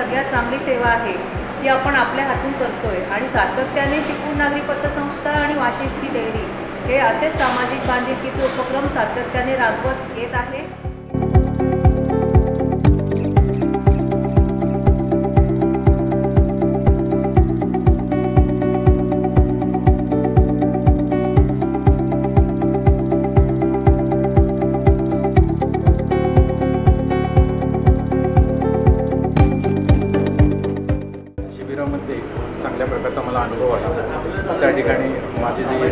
सगळ्यात चांगली सेवा आहे ती आपण आपल्या हातून करतोय आणि सातत्याने चिपळूण नागरी पतसंस्था आणि वाशिष्ठी डेअरी हे असेच सामाजिक बांधिलकीचे उपक्रम सातत्याने राबवत येत आहे। चांगल्या प्रकारचा मला अनुभव आला। त्या ठिकाणी माझे जे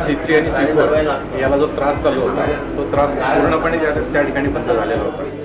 C3 आणि C4 याला जो त्रास चालू होता तो त्रास पूर्णपणे त्या ठिकाणी बंद झालेला होता।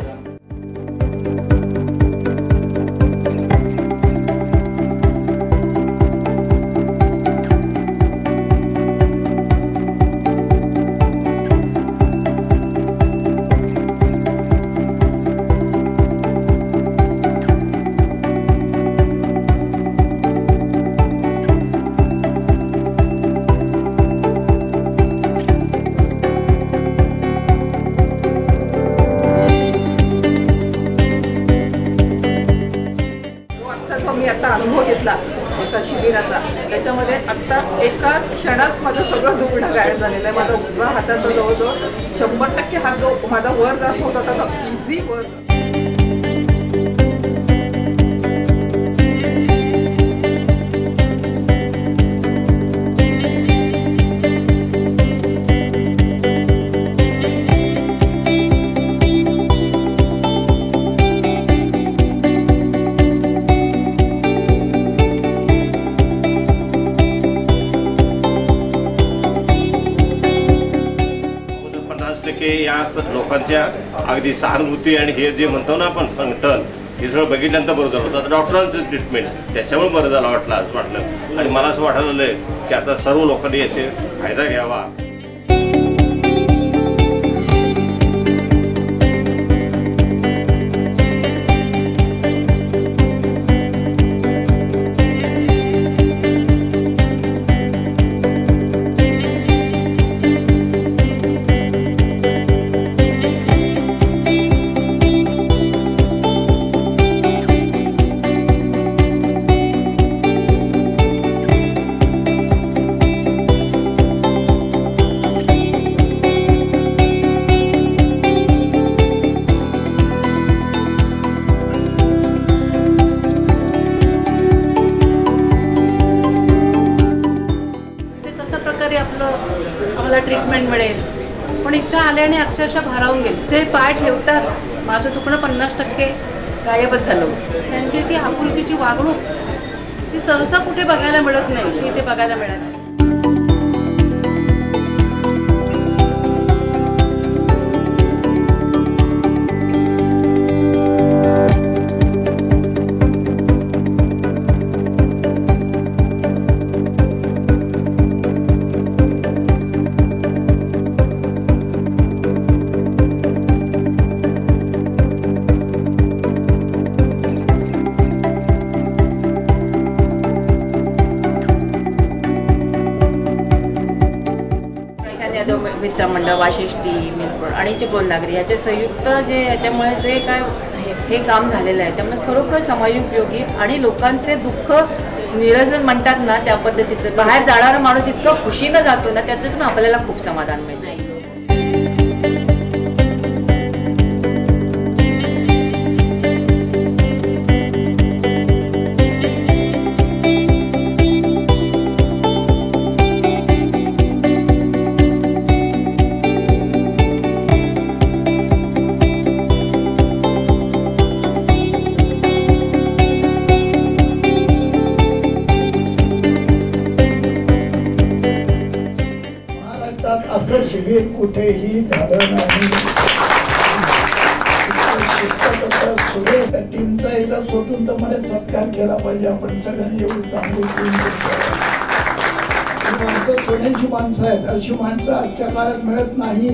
मी आता अनुभव घेतला एका शिबिराचा, त्याच्यामध्ये आत्ता एका क्षणात माझं सगळं दुखणं गायब झालेलं आहे। माझा उजवा हाताचा जवळजवळ 100% हात जो माझा वर जात होता त्याचा इझी वर या लोकांच्या अगदी सहानुभूती आणि हे जे म्हणतो ना आपण संकटन हे सगळं बघितल्यानंतर बरं झालं होतं। डॉक्टरांचं ट्रीटमेंट त्याच्यामुळे बरं झालं वाटलं आणि मला असं वाटायला की आता सर्व लोकांनी याचे फायदा घ्यावा। आम्हाला ट्रीटमेंट मिळेल, पण इथं आल्याने अक्षरशः भारावून गेले। ते पाय ठेवताच माझं दुखणं 50% गायबच झालं। त्यांची ती आपुलकीची वागणूक ती सहसा कुठे बघायला मिळत नाही, ती इथे बघायला मिळाली। मित्रमंडळ वाशिष्ठी आणि चिपळूण नागरी याचे संयुक्त जे याच्यामुळे जे काय हे काम झालेलं आहे त्यामुळे खरोखर समाजोपयोगी आणि लोकांचे दुःख निरसन म्हणतात ना त्या पद्धतीचं बाहेर जाणारा माणूस इतकं खुशीनं जातो ना त्यातून आपल्याला खूप समाधान मिळतं। असं शिबिर कुठेही झालं नाही। सुरेश टीमचा एकदा स्वतंत्रपणे सत्कार केला पाहिजे आपण सगळ्यांनी। एवढी चांगली टीम माणसं सोन्याची माणसं आहेत, अशी माणसं आजच्या काळात मिळत नाही।